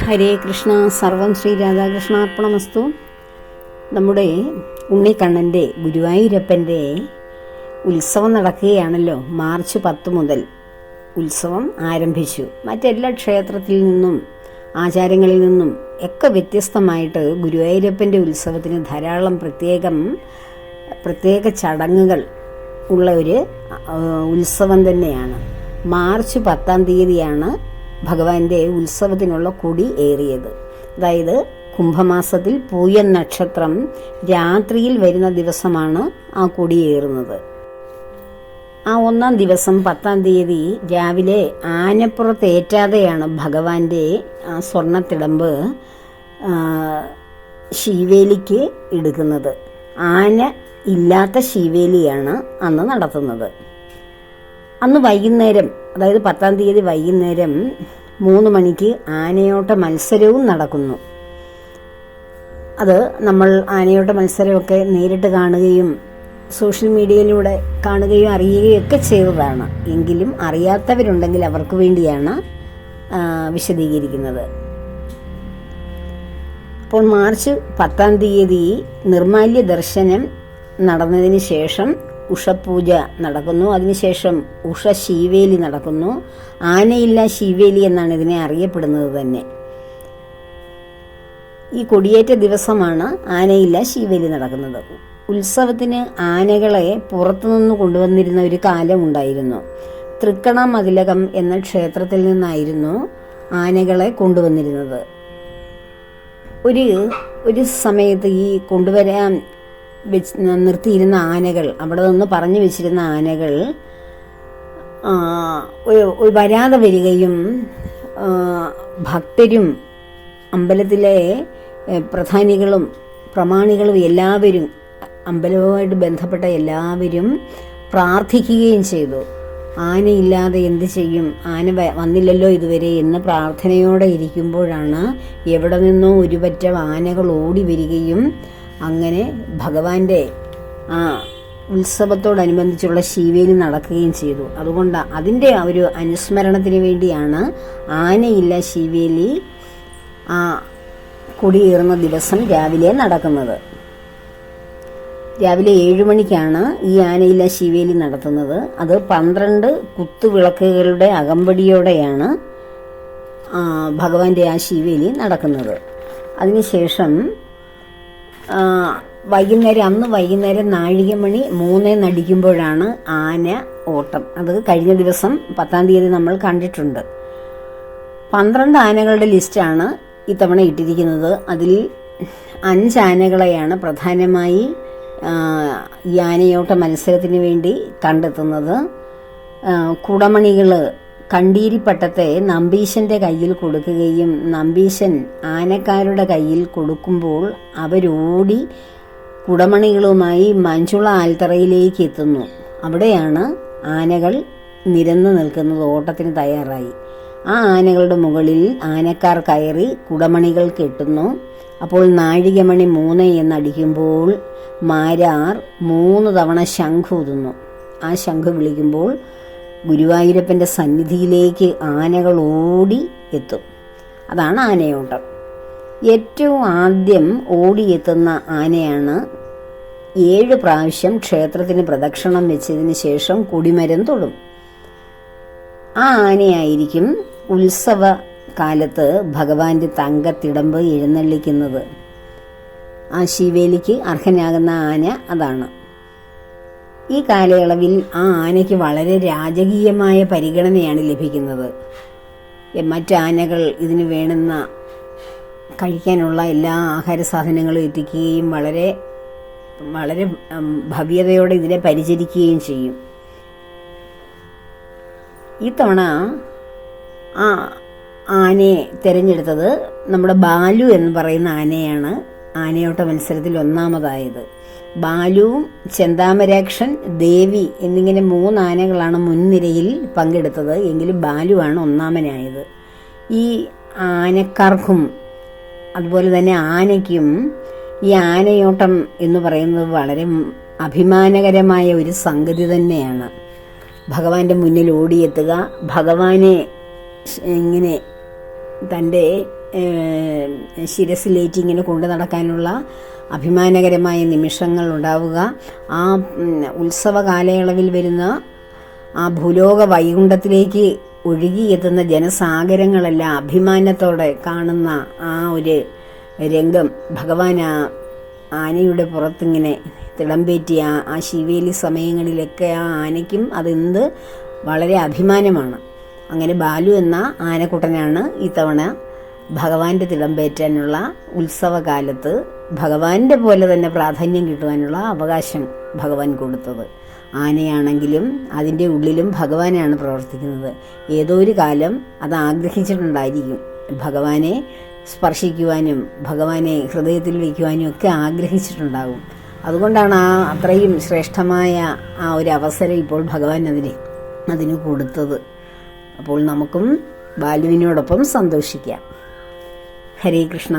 ഹരേ കൃഷ്ണ. സർവം ശ്രീ രാധാകൃഷ്ണാർപ്പണമസ്തു. നമ്മുടെ ഉണ്ണിക്കണ്ണൻ്റെ ഗുരുവായൂരപ്പൻ്റെ ഉത്സവം നടക്കുകയാണല്ലോ. മാർച്ച് 10 മുതൽ ഉത്സവം ആരംഭിച്ചു. മറ്റെല്ലാ ക്ഷേത്രത്തിൽ നിന്നും ആചാരങ്ങളിൽ നിന്നും ഒക്കെ വ്യത്യസ്തമായിട്ട് ഗുരുവായൂരപ്പൻ്റെ ഉത്സവത്തിന് ധാരാളം പ്രത്യേക ചടങ്ങുകൾ ഉള്ള ഒരു ഉത്സവം തന്നെയാണ്. മാർച്ച് 10-ാം തീയതിയാണ് ഭഗവാന്റെ ഉത്സവത്തിനുള്ള കൊടി ഏറിയത്. അതായത് കുംഭമാസത്തിൽ പൂയം നക്ഷത്രം രാത്രിയിൽ വരുന്ന ദിവസമാണ് ആ കൊടിയേറുന്നത്. ആ 1-ാം ദിവസം 10-ാം തീയതി രാവിലെ ആനപ്പുറത്തേറ്റാതെയാണ് ഭഗവാന്റെ സ്വർണ്ണത്തിടമ്പ് ശീവേലിക്ക് എടുക്കുന്നത്. ആന ഇല്ലാത്ത ശീവേലിയാണ് അന്ന് നടത്തുന്നത്. അന്ന് വൈകുന്നേരം, അതായത് 10-ാം തീയതി വൈകുന്നേരം 3 മണിക്ക് ആനയോട്ട മത്സരവും നടക്കുന്നു. അത് നമ്മൾ ആനയോട്ട മത്സരമൊക്കെ നേരിട്ട് കാണുകയും സോഷ്യൽ മീഡിയയിലൂടെ കാണുകയും അറിയുകയും ഒക്കെ ചെയ്തതാണ്. എങ്കിലും അറിയാത്തവരുണ്ടെങ്കിൽ അവർക്ക് വേണ്ടിയാണ് വിശദീകരിക്കുന്നത്. അപ്പോൾ മാർച്ച് 10-ാം തീയതി നിർമാല്യ ദർശനം നടന്നതിന് ശേഷം ഉഷപൂജ നടക്കുന്നു. അതിനുശേഷം ഉഷ ശീവേലി നടക്കുന്നു. ആനയില്ല ശീവേലി എന്നാണ് ഇതിനെ അറിയപ്പെടുന്നത് തന്നെ. ഈ കൊടിയേറ്റ ദിവസമാണ് ആനയില്ല ശീവേലി നടക്കുന്നത്. ഉത്സവത്തിന് ആനകളെ പുറത്തുനിന്ന് കൊണ്ടുവന്നിരുന്ന ഒരു കാലം ഉണ്ടായിരുന്നു. തൃക്കണ മതിലകം എന്ന ക്ഷേത്രത്തിൽ നിന്നായിരുന്നു ആനകളെ കൊണ്ടുവന്നിരുന്നത്. ഒരു സമയത്ത് ഈ കൊണ്ടുവരാൻ നിർത്തിയിരുന്ന ആനകൾ, അവിടെ നിന്ന് പറഞ്ഞു വെച്ചിരുന്ന ആനകൾ വരാതെ വരികയും ഭക്തരും അമ്പലത്തിലെ പ്രധാനികളും പ്രമാണികളും എല്ലാവരും, അമ്പലവുമായിട്ട് ബന്ധപ്പെട്ട എല്ലാവരും പ്രാർത്ഥിക്കുകയും ചെയ്തു. ആനയില്ലാതെ എന്ത് ചെയ്യും, ആന വന്നില്ലല്ലോ ഇതുവരെ എന്ന് പ്രാർത്ഥനയോടെ ഇരിക്കുമ്പോഴാണ് എവിടെ നിന്നോ ഒരു പറ്റം ആനകൾ ഓടി വരികയും അങ്ങനെ ഭഗവാന്റെ ആ ഉത്സവത്തോടനുബന്ധിച്ചുള്ള ശീവേലി നടക്കുകയും ചെയ്തു. അതുകൊണ്ട് അതിൻ്റെ ഒരു അനുസ്മരണത്തിന് വേണ്ടിയാണ് ആനയില്ല ശീവേലി ആ കൊടിയേറുന്ന ദിവസം രാവിലെ നടക്കുന്നത്. രാവിലെ 7 മണിക്കാണ് ഈ ആനയില്ല ശീവേലി നടത്തുന്നത്. അത് 12 കുത്തുവിളക്കുകളുടെ അകമ്പടിയോടെയാണ് ഭഗവാന്റെ ആ ശീവേലി നടക്കുന്നത്. അതിനുശേഷം അന്ന് വൈകുന്നേരം നാഴികമണി 3 നടിക്കുമ്പോഴാണ് ആന ഓട്ടം. അത് കഴിഞ്ഞ ദിവസം 10-ാം തീയതി നമ്മൾ കണ്ടിട്ടുണ്ട്. 12 ആനകളുടെ ലിസ്റ്റാണ് ഇത്തവണ ഇട്ടിരിക്കുന്നത്. അതിൽ 5 ആനകളെയാണ് പ്രധാനമായി ഈ ആനയോട്ട മത്സരത്തിന് വേണ്ടി കണ്ടെത്തുന്നത്. കുടമണികൾ കണ്ടീരിപ്പട്ടത്തെ നമ്പീശന്റെ കയ്യിൽ കൊടുക്കുകയും നമ്പീശൻ ആനക്കാരുടെ കയ്യിൽ കൊടുക്കുമ്പോൾ അവരോടി കുടമണികളുമായി മഞ്ചുള ആൽത്തറയിലേക്ക് എത്തുന്നു. അവിടെയാണ് ആനകൾ നിരന്നു നിൽക്കുന്നത്, ഓട്ടത്തിന് തയ്യാറായി. ആ ആനകളുടെ മുകളിൽ ആനക്കാർ കയറി കുടമണികൾ കെട്ടുന്നു. അപ്പോൾ നാഴികമണി 3 എന്നടിക്കുമ്പോൾ മാരാർ 3 തവണ ശംഖൂതുന്നു. ആ ശംഖ് വിളിക്കുമ്പോൾ ഗുരുവായൂരപ്പൻ്റെ സന്നിധിയിലേക്ക് ആനകൾ ഓടി എത്തും. അതാണ് ആനയോട്ടം. ഏറ്റവും ആദ്യം ഓടിയെത്തുന്ന ആനയാണ് 7 പ്രാവശ്യം ക്ഷേത്രത്തിന് പ്രദക്ഷിണം വെച്ചതിന് ശേഷം കൊടിമരം തൊടും. ആ ആനയായിരിക്കും ഉത്സവ കാലത്ത് ഭഗവാന്റെ തങ്കത്തിടമ്പ് എഴുന്നള്ളിക്കുന്നത്. ആ ശീവേലിക്ക് അർഹനാകുന്ന ആന അതാണ്. ഈ കാലയളവിൽ ആ ആനയ്ക്ക് വളരെ രാജകീയമായ പരിഗണനയാണ് ലഭിക്കുന്നത്. മറ്റാനകൾ ഇതിന് വേണ്ടുന്ന കഴിക്കാനുള്ള എല്ലാ ആഹാര സാധനങ്ങളും എത്തിക്കുകയും വളരെ വളരെ ഭവ്യതയോടെ ഇതിനെ പരിചരിക്കുകയും ചെയ്യും. ഇത്തവണ ആ ആനയെ തിരഞ്ഞെടുത്തത് നമ്മുടെ ബാലു എന്ന് പറയുന്ന ആനയാണ്. ആനയോട്ട മത്സരത്തിൽ 1ാമതായത്. ബാലുവും ചെന്താമരാക്ഷൻ, ദേവി എന്നിങ്ങനെ 3 ആനകളാണ് മുൻനിരയിൽ പങ്കെടുത്തത്. എങ്കിലും ബാലുവാണ് 1ാമനായത്. ഈ ആനക്കാർക്കും അതുപോലെ തന്നെ ആനയ്ക്കും ഈ ആനയോട്ടം എന്ന് പറയുന്നത് വളരെ അഭിമാനകരമായ ഒരു സംഗതി തന്നെയാണ്. ഭഗവാന്റെ മുന്നിൽ ഓടിയെത്തുക, ഭഗവാനെ ഇങ്ങനെ തൻ്റെ ശിരസിലേറ്റി ഇങ്ങനെ കൊണ്ടു നടക്കാനുള്ള അഭിമാനകരമായ നിമിഷങ്ങൾ ഉണ്ടാവുക, ആ ഉത്സവ കാലയളവിൽ വരുന്ന ആ ഭൂലോക വൈകുണ്ഠത്തിലേക്ക് ഒഴുകിയെത്തുന്ന ജനസാഗരങ്ങളെല്ലാം അഭിമാനത്തോടെ കാണുന്ന ആ ഒരു രംഗം, ഭഗവാൻ ആ ആനയുടെ പുറത്തിങ്ങനെ തിടമ്പേറ്റിയ ആ ശിവേലി സമയങ്ങളിലൊക്കെ ആ ആനയ്ക്കും അതെന്ത് വളരെ അഭിമാനമാണ്. അങ്ങനെ ബാലു എന്ന ആനക്കുട്ടനാണ് ഇത്തവണ ഭഗവാന്റെ തിടമ്പേറ്റാനുള്ള ഉത്സവകാലത്ത് ഭഗവാന്റെ പോലെ തന്നെ പ്രാധാന്യം കിട്ടുവാനുള്ള അവകാശം ഭഗവാൻ കൊടുത്തത്. ആനയാണെങ്കിലും അതിൻ്റെ ഉള്ളിലും ഭഗവാനാണ് പ്രവർത്തിക്കുന്നത്. ഏതോ ഒരു കാലം അത് ആഗ്രഹിച്ചിട്ടുണ്ടായിരിക്കും, ഭഗവാനെ സ്പർശിക്കുവാനും ഭഗവാനെ ഹൃദയത്തിൽ വയ്ക്കുവാനും ഒക്കെ ആഗ്രഹിച്ചിട്ടുണ്ടാകും. അതുകൊണ്ടാണ് ആ അത്രയും ശ്രേഷ്ഠമായ ആ ഒരു അവസരം ഇപ്പോൾ ഭഗവാൻ അതിന് കൊടുത്തത്. അപ്പോൾ നമുക്കും ബാലുവിനോടൊപ്പം സന്തോഷിക്കാം. ഹരേ കൃഷ്ണ.